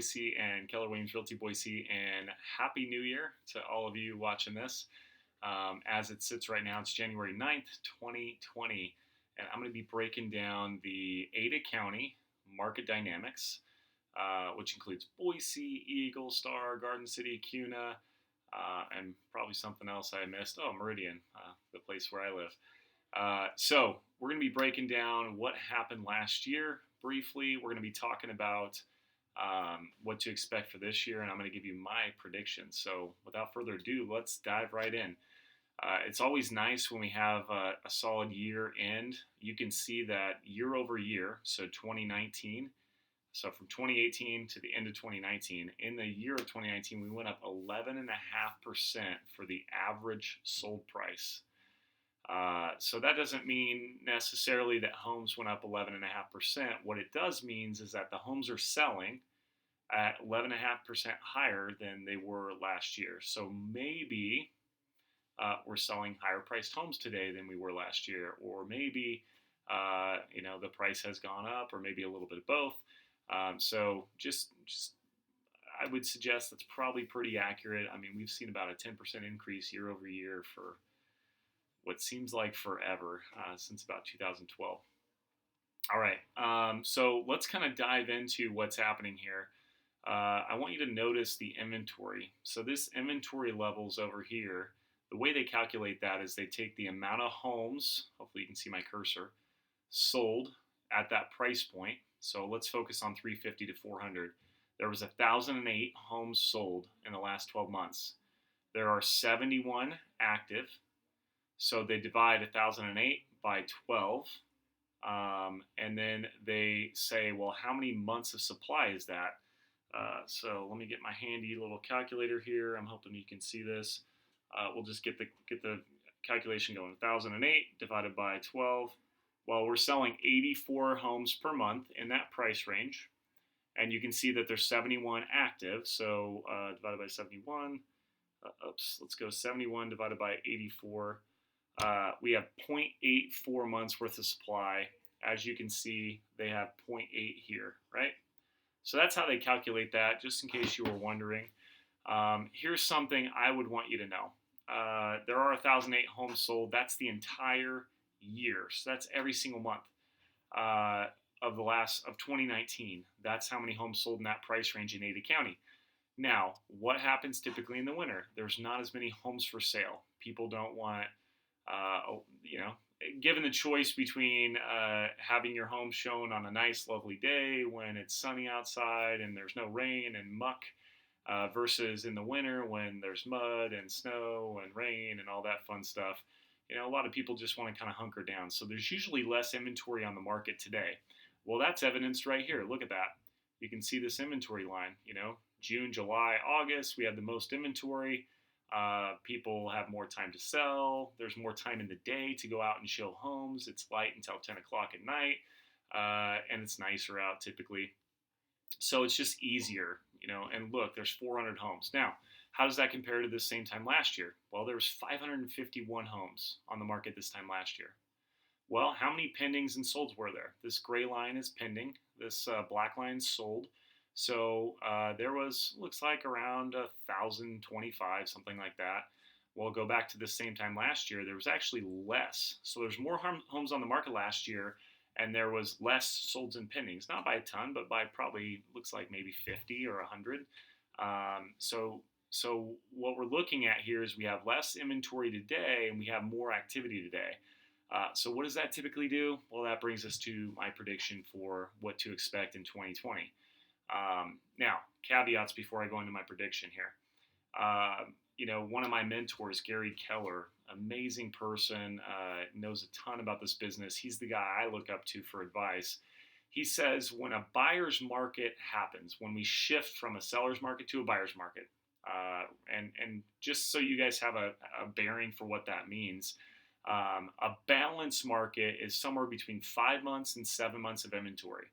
Boise and Keller Williams Realty Boise, and Happy New Year to all of you watching this. As it sits right now, it's January 9th, 2020, and I'm going to be breaking down the Ada County market dynamics, which includes Boise, Eagle, Star, Garden City, Cuna, and probably something else I missed. Oh, Meridian, the place where I live. So we're going to be breaking down what happened last year briefly. We're going to be talking about what to expect for this year, and I'm going to give you my predictions. So without further ado, let's dive right in. It's always nice when we have a solid year end. You can see that year over year, so 2019. So from 2018 to the end of 2019, in the year of 2019, we went up 11.5% for the average sold price. So that doesn't mean necessarily that homes went up 11.5%. What it does means is that the homes are selling at 11.5% higher than they were last year. So maybe we're selling higher priced homes today than we were last year, or maybe the price has gone up, or maybe a little bit of both. So just I would suggest that's probably pretty accurate. I mean, we've seen about a 10% increase year over year for what seems like forever, since about 2012. All right, so let's kind of dive into what's happening here. I want you to notice the inventory. So this inventory levels over here, the way they calculate that is they take the amount of homes, hopefully you can see my cursor, sold at that price point. So let's focus on 350 to 400. There was 1,008 homes sold in the last 12 months. There are 71 active. So they divide 1,008 by 12, and then they say, well, how many months of supply is that? So let me get my handy little calculator here. I'm hoping you can see this. We'll just get the calculation going. 1,008 divided by 12. Well, we're selling 84 homes per month in that price range, and you can see that there's 71 active. So divided by 71. Let's go 71 divided by 84. We have 0.84 months worth of supply. As you can see, they have 0.8 here, right? So that's how they calculate that, just in case you were wondering. Here's something I would want you to know. There are 1,008 homes sold. That's the entire year. So that's every single month of 2019. That's how many homes sold in that price range in Ada County. Now, what happens typically in the winter? There's not as many homes for sale. People don't want given the choice between having your home shown on a nice, lovely day when it's sunny outside and there's no rain and muck, versus in the winter when there's mud and snow and rain and all that fun stuff, a lot of people just want to kind of hunker down. So there's usually less inventory on the market today. Well, that's evidenced right here. Look at that. You can see this inventory line. June, July, August, we had the most inventory. People have more time to sell. There's more time in the day to go out and show homes. It's light until 10 o'clock at night, and it's nicer out typically. So it's just easier, and look, there's 400 homes. Now, how does that compare to the same time last year? Well, there was 551 homes on the market this time last year. Well, how many pendings and solds were there? This gray line is pending. This black line is sold. So there looks like around 1,025, something like that. Well, go back to the same time last year, there was actually less. So there's more homes on the market last year, and there was less solds and pendings. Not by a ton, but by probably, looks like maybe 50 or 100. So what we're looking at here is we have less inventory today, and we have more activity today. So what does that typically do? Well, that brings us to my prediction for what to expect in 2020. Now, caveats before I go into my prediction here. One of my mentors, Gary Keller, amazing person, knows a ton about this business. He's the guy I look up to for advice. He says when a buyer's market happens, when we shift from a seller's market to a buyer's market, and just so you guys have a bearing for what that means, a balanced market is somewhere between 5 months and 7 months of inventory.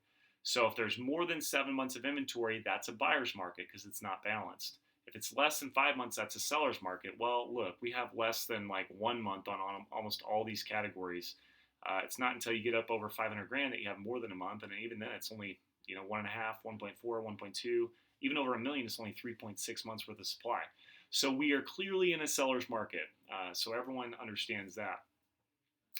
So if there's more than 7 months of inventory, that's a buyer's market because it's not balanced. If it's less than 5 months, that's a seller's market. Well, look, we have less than like 1 month on almost all these categories. It's not until you get up over 500 grand that you have more than a month, and even then, it's only 1.5, 1.4, 1.2, Even over 1 million is only 3.6 months worth of supply. So we are clearly in a seller's market. So everyone understands that.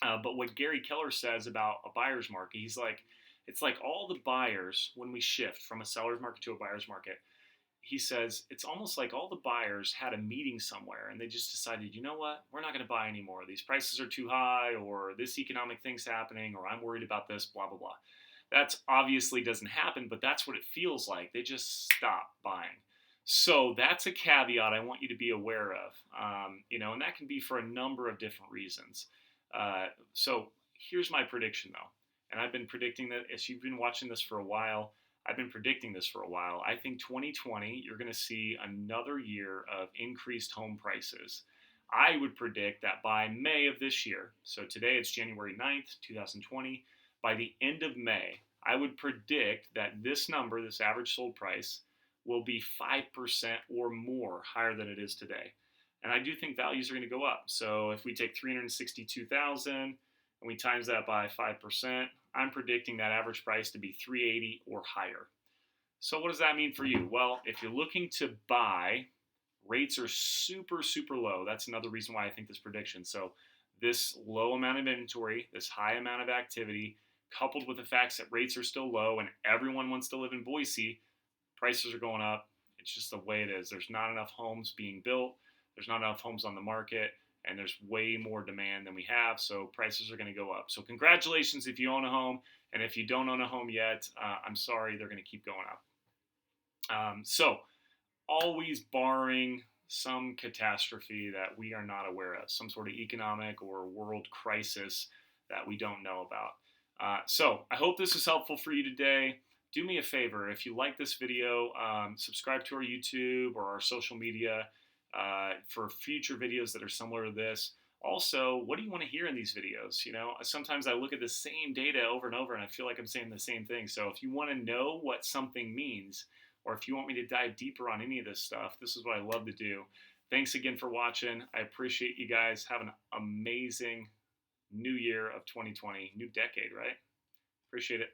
But what Gary Keller says about a buyer's market, he's like, it's like all the buyers, when we shift from a seller's market to a buyer's market, he says it's almost like all the buyers had a meeting somewhere and they just decided, you know what, we're not going to buy anymore. These prices are too high, or this economic thing's happening, or I'm worried about this, blah, blah, blah. That obviously doesn't happen, but that's what it feels like. They just stop buying. So that's a caveat I want you to be aware of, and that can be for a number of different reasons. So here's my prediction, though, and I've been predicting that. As you've been watching this for a while, I've been predicting this for a while. I think 2020, you're going to see another year of increased home prices. I would predict that by May of this year, so today it's January 9th, 2020, by the end of May, I would predict that this number, this average sold price, will be 5% or more higher than it is today. And I do think values are going to go up. So if we take 362,000 and we times that by 5%, I'm predicting that average price to be 380 or higher. So what does that mean for you? Well, if you're looking to buy, rates are super, super low. That's another reason why I think this prediction. So this low amount of inventory, this high amount of activity, coupled with the fact that rates are still low and everyone wants to live in Boise, prices are going up. It's just the way it is. There's not enough homes being built. There's not enough homes on the market, and there's way more demand than we have, so prices are going to go up. So congratulations if you own a home, and if you don't own a home yet, I'm sorry, they're going to keep going up. So always barring some catastrophe that we are not aware of, some sort of economic or world crisis that we don't know about. So I hope this is helpful for you today. Do me a favor, if you like this video, subscribe to our YouTube or our social media for future videos that are similar to this. Also, what do you want to hear in these videos? Sometimes I look at the same data over and over and I feel like I'm saying the same thing. So if you want to know what something means, or if you want me to dive deeper on any of this stuff, this is what I love to do. Thanks again for watching. I appreciate you guys. Have an amazing new year of 2020, new decade, right? Appreciate it.